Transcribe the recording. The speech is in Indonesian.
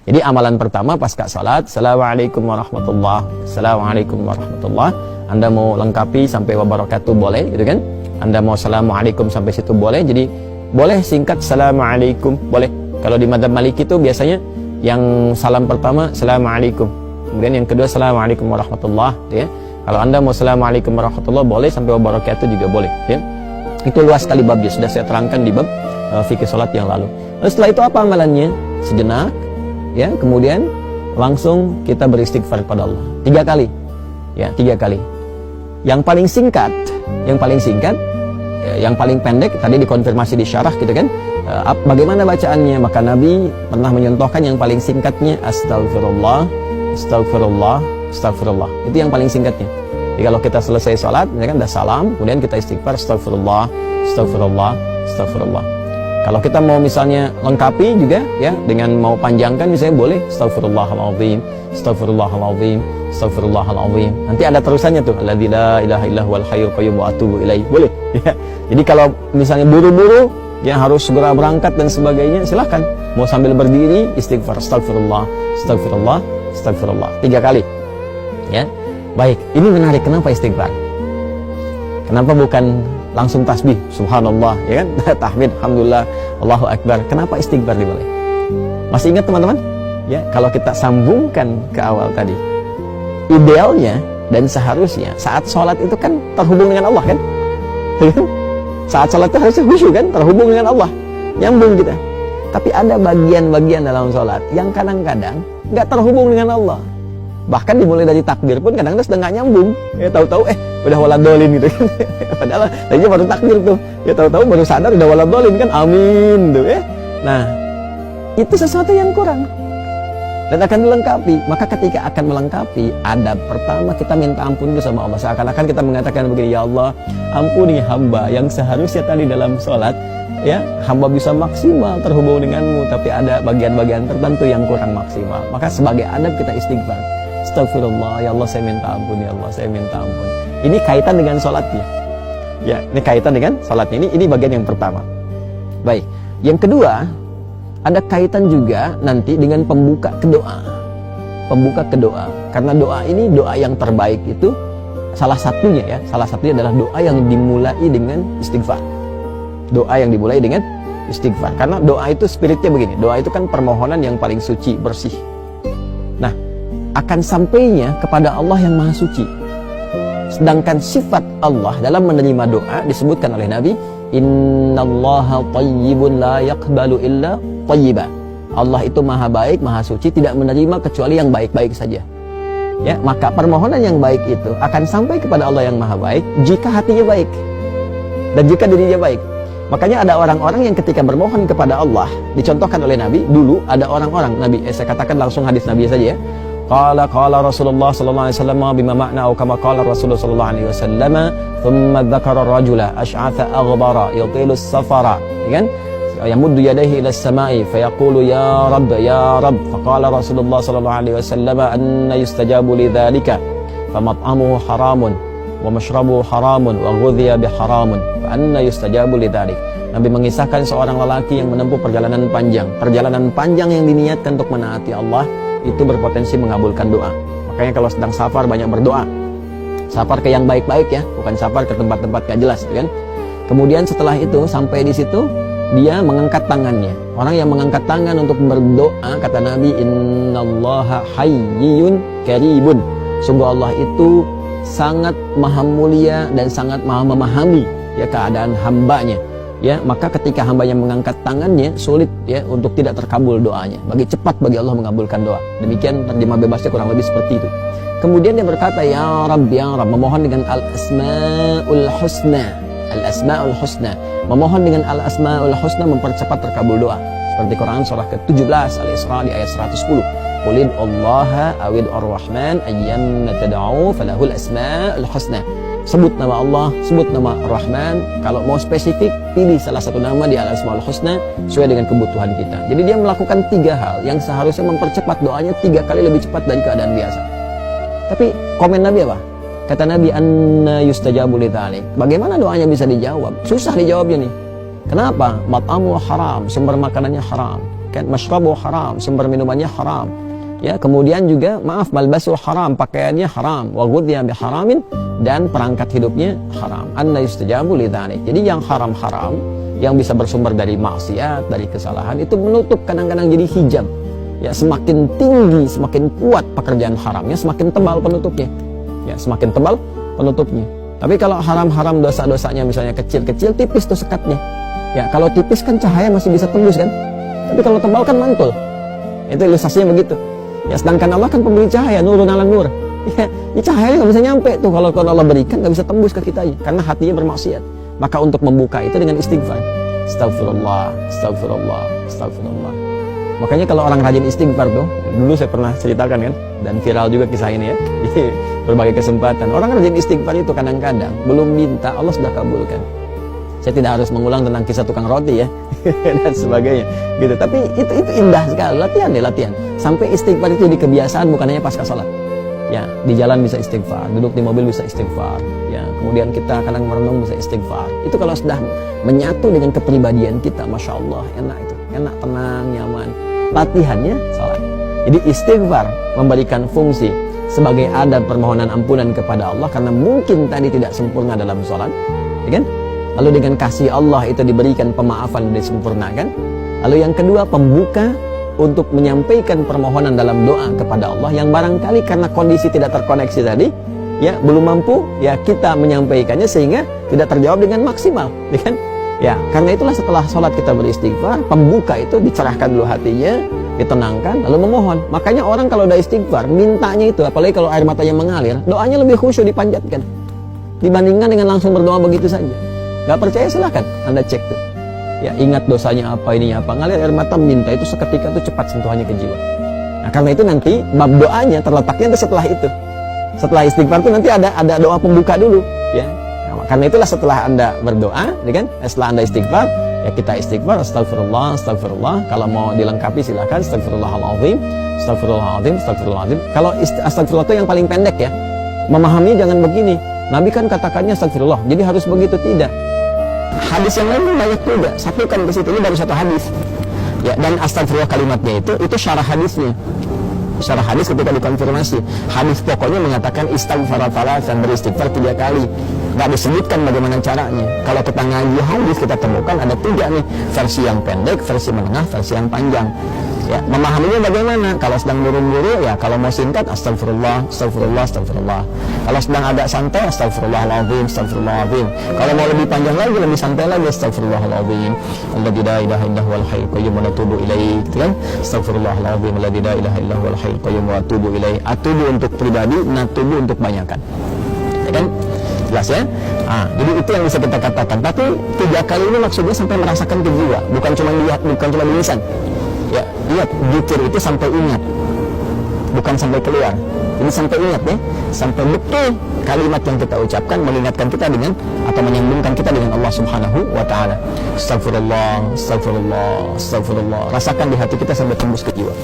Jadi amalan pertama pasca salat, Assalamualaikum warahmatullah, Assalamualaikum warahmatullah. Anda mau lengkapi sampai wabarakatuh boleh, gitu kan? Anda mau Assalamualaikum sampai situ boleh. Jadi boleh singkat Assalamualaikum, boleh. Kalau di madzhab Maliki itu biasanya yang salam pertama Assalamualaikum, kemudian yang kedua Assalamualaikum warahmatullah, gitu ya. Kalau Anda mau Assalamualaikum warahmatullah boleh, sampai wabarakatuh juga boleh, gitu ya. Itu luas sekali babnya, sudah saya terangkan di bab fikih salat yang lalu. Lalu setelah itu apa amalannya? Sejenak, ya, kemudian langsung kita beristighfar kepada Allah 3 kali, ya, 3 kali. Yang paling singkat, yang paling pendek tadi dikonfirmasi di syarah, gitu kan? Bagaimana bacaannya? Maka Nabi pernah menyontohkan yang paling singkatnya Astagfirullah, Astagfirullah, Astagfirullah. Itu yang paling singkatnya. Jadi kalau kita selesai sholat, ya kan, dah salam, kemudian kita istighfar Astagfirullah, Astagfirullah, Astagfirullah. Kalau kita mau misalnya lengkapi juga, ya, dengan mau panjangkan misalnya boleh Astagfirullahaladzim, Astagfirullahaladzim, Astagfirullahaladzim. Nanti ada terusannya tuh, Alladzi la ilaha illa huwal hayyul qayyum wa atubu ilaih. Boleh, ya. Jadi kalau misalnya buru-buru, ya, harus segera berangkat dan sebagainya, silahkan. Mau sambil berdiri istighfar Astagfirullah, Astagfirullah, Astagfirullah 3 kali, ya. Baik, ini menarik. Kenapa istighfar? Kenapa bukan langsung tasbih subhanallah, ya kan? Tahmid, alhamdulillah, Allahu akbar. Kenapa istighfar dimulai? Masih ingat teman-teman? Ya, kalau kita sambungkan ke awal tadi, idealnya dan seharusnya saat sholat itu kan terhubung dengan Allah, kan? Saat sholat itu harusnya khusyuk, kan? Terhubung dengan Allah, nyambung kita. Tapi ada bagian-bagian dalam sholat yang kadang-kadang nggak terhubung dengan Allah. Bahkan dimulai dari takbir pun kadang-kadang sudah nggak nyambung, ya, tahu-tahu udah waladolin, gitu kan. Padahal tadinya baru takbir tuh, ya, tahu-tahu baru sadar udah waladolin, kan, amin tuh, ya. Nah, itu sesuatu yang kurang dan akan dilengkapi. Maka ketika akan melengkapi, adab pertama kita minta ampun dulu sama Allah. Seakan-akan kita mengatakan begini, ya Allah, ampuni hamba yang seharusnya tadi dalam sholat, ya, hamba bisa maksimal terhubung denganmu, tapi ada bagian-bagian tertentu yang kurang maksimal. Maka sebagai adab kita istighfar, Astagfirullah, ya Allah saya minta ampun, ya Allah saya minta ampun. Ini kaitan dengan sholatnya, ya, ini kaitan dengan sholatnya. Ini bagian yang pertama. Baik, yang kedua ada kaitan juga nanti dengan pembuka kedoa. Pembuka kedoa, karena doa ini doa yang terbaik itu salah satunya adalah doa yang dimulai dengan istighfar. Doa yang dimulai dengan istighfar. Karena doa itu spiritnya begini, doa itu kan permohonan yang paling suci, bersih. Nah, akan sampainya kepada Allah yang maha suci. Sedangkan sifat Allah dalam menerima doa disebutkan oleh Nabi, Innallaha tayyibun la yaqbalu illa tayyiba. Allah itu maha baik, maha suci, tidak menerima kecuali yang baik-baik saja. Ya, maka permohonan yang baik itu akan sampai kepada Allah yang maha baik jika hatinya baik dan jika dirinya baik. Makanya ada orang-orang yang ketika bermohon kepada Allah, dicontohkan oleh Nabi, dulu ada orang-orang, Nabi, saya katakan langsung hadis Nabi saja, ya. Qala Rasulullah sallallahu alaihi wasallam bima ma'na atau kama qala Rasulullah sallallahu alaihi wasallam, thumma dzakara ar-rajula ash'atha aghdara yutilu as-safara, kan? Yamuddu yadayhi ila as-sama'i fayaqulu ya Rabb, ya Rabb. Faqala Rasulullah sallallahu alaihi wasallam, anna yustajabu lidzalika famat'amuhu haramun wa mashrabuhu haramun wa ghudhiya biharamun fa anna yustajabu lidzalik. Nabi mengisahkan seorang lelaki yang menempuh perjalanan panjang yang diniatkan untuk menaati Allah, itu berpotensi mengabulkan doa. Makanya kalau sedang safar banyak berdoa. Safar ke yang baik-baik, ya, bukan safar ke tempat-tempat gak jelas, kan? Kemudian setelah itu sampai di situ dia mengangkat tangannya. Orang yang mengangkat tangan untuk berdoa, kata Nabi, Innallaha hayyun karibun. Sungguh Allah itu sangat maha mulia dan sangat maha memahami, ya, keadaan hambanya. Ya, maka ketika hambanya mengangkat tangannya, sulit, ya, untuk tidak terkabul doanya. Cepat bagi Allah mengabulkan doa. Demikian terjemah bebasnya kurang lebih seperti itu. Kemudian dia berkata, ya Rabb, ya Rabb, memohon dengan al-asma'ul husna. Al-asma'ul husna, memohon dengan al-asma'ul husna mempercepat terkabul doa. Seperti Quran surah ke-17 Al-Isra di ayat 110. Qulid Allaha awid ar-Rahman ayyamma tad'u falahul asma'ul husna. Sebut nama Allah, sebut nama Ar-Rahman. Kalau mau spesifik, pilih salah satu nama di Al-Asmaul Husna sesuai dengan kebutuhan kita. Jadi dia melakukan 3 hal yang seharusnya mempercepat doanya 3 kali lebih cepat dari keadaan biasa. Tapi komen Nabi apa? Kata Nabi, anna yustajabu lidzalik. Bagaimana doanya bisa dijawab? Susah dijawabnya nih. Kenapa? Mat'amu haram, sumber makanannya haram. kan, masyrabu haram, sumber minumannya haram. Ya, kemudian juga maaf, malbasu haram, pakaiannya haram, wa ghudhiya bi haramin, dan perangkat hidupnya haram. Anna yustajabu lidzalik. Jadi yang haram-haram yang bisa bersumber dari maksiat, dari kesalahan, itu menutup, kadang-kadang jadi hijab. Ya, semakin tinggi, semakin kuat pekerjaan haramnya, semakin tebal penutupnya. Ya, semakin tebal penutupnya. Tapi kalau haram-haram dosa-dosanya misalnya kecil-kecil, tipis tuh sekatnya. Ya, kalau tipis kan cahaya masih bisa tembus kan. Tapi kalau tebal kan mantul. Itu ilustrasinya begitu. Ya, sedangkan Allah kan pemberi cahaya, nurun ala nur. Ya, ini cahayanya nggak bisa nyampe tuh kalau Allah berikan, nggak bisa tembus ke kita karena hatinya bermaksiat. Maka untuk membuka itu dengan istighfar. Astagfirullah, astagfirullah, astagfirullah. Makanya kalau orang rajin istighfar tuh, dulu saya pernah ceritakan kan, dan viral juga kisah ini ya, di berbagai kesempatan. Orang rajin istighfar itu kadang-kadang belum minta, Allah sudah kabulkan. Saya tidak harus mengulang tentang kisah tukang roti ya, dan sebagainya, gitu. Tapi itu indah sekali, latihan deh, latihan. Sampai istighfar itu jadi kebiasaan, bukan hanya pasca salat. Ya, di jalan bisa istighfar, duduk di mobil bisa istighfar, ya, kemudian kita kadang merenung bisa istighfar. Itu kalau sudah menyatu dengan kepribadian kita, masya Allah, enak itu, enak, tenang, nyaman. Latihannya salat. Jadi istighfar memberikan fungsi sebagai adab permohonan ampunan kepada Allah karena mungkin tadi tidak sempurna dalam salat, ya kan? Lalu dengan kasih Allah itu diberikan pemaafan dan disempurnakan. Lalu yang kedua, pembuka untuk menyampaikan permohonan dalam doa kepada Allah yang barangkali karena kondisi tidak terkoneksi tadi, ya, belum mampu, ya, kita menyampaikannya sehingga tidak terjawab dengan maksimal, ya kan? Ya, karena itulah setelah sholat kita beristighfar, pembuka itu dicerahkan dulu hatinya, ditenangkan, lalu memohon. Makanya orang kalau udah istighfar, mintanya itu, apalagi kalau air matanya mengalir, doanya lebih khusyuk dipanjatkan dibandingkan dengan langsung berdoa begitu saja. Gak percaya silahkan Anda cek tuh. Ya, ingat dosanya apa, ininya apa, ngalir air mata, minta itu seketika itu cepat sentuhannya ke jiwa. Nah, karena itu nanti bab doanya terletaknya itu setelah itu. Setelah istighfar itu nanti ada doa pembuka dulu, ya. Karena itulah setelah Anda berdoa, ya kan? Setelah Anda istighfar, ya kita istighfar, astagfirullah, astagfirullah. Kalau mau dilengkapi silakan, astagfirullahaladzim, astagfirullahaladzim, astagfirullahaladzim. Kalau astagfirullah itu yang paling pendek ya. Memahami jangan begini. Nabi kan katakannya astagfirullah, jadi harus begitu, tidak. Hadis yang lain banyak juga, satukan ke situ, ini baru satu hadis. Ya, dan astagfirullah kalimatnya itu syarah hadisnya. Secara hadis ketika dikonfirmasi, hadis pokoknya mengatakan istighfar dan beristighfar 3 kali. Nggak disebutkan bagaimana caranya. Kalau kita ngaji hadis kita temukan ada 3 nih, versi yang pendek, versi menengah, versi yang panjang. Ya, memahaminya bagaimana? Kalau sedang buru-buru, ya kalau mau singkat astagfirullah, astagfirullah, astagfirullah. Kalau sedang agak santai, astagfirullahaladzim, astagfirullahaladzim. Kalau mau lebih panjang lagi, lebih santai lagi, astagfirullahaladzim. Alladzi la ilaha illa huwal hayyul qayyum wa atubu ilaih. Gitu kan? Astagfirullahaladzim, alladzi la ilaha illa huwal hayyul qayyum wa atubu ilaih. Atubu untuk pribadi, natubu untuk banyakan. Ya kan? Jelas ya? Jadi itu yang bisa kita katakan. Tapi 3 kali ini maksudnya sampai merasakan ke jiwa, bukan cuma lihat, bukan cuma di lisan. Ya, lihat, zikir itu sampai ingat, bukan sampai keluar. Ini sampai ingat ya, sampai betul kalimat yang kita ucapkan mengingatkan kita dengan atau menyambungkan kita dengan Allah Subhanahu wa taala. Astagfirullah, astagfirullah, astagfirullah. Rasakan di hati kita sampai tembus ke jiwa.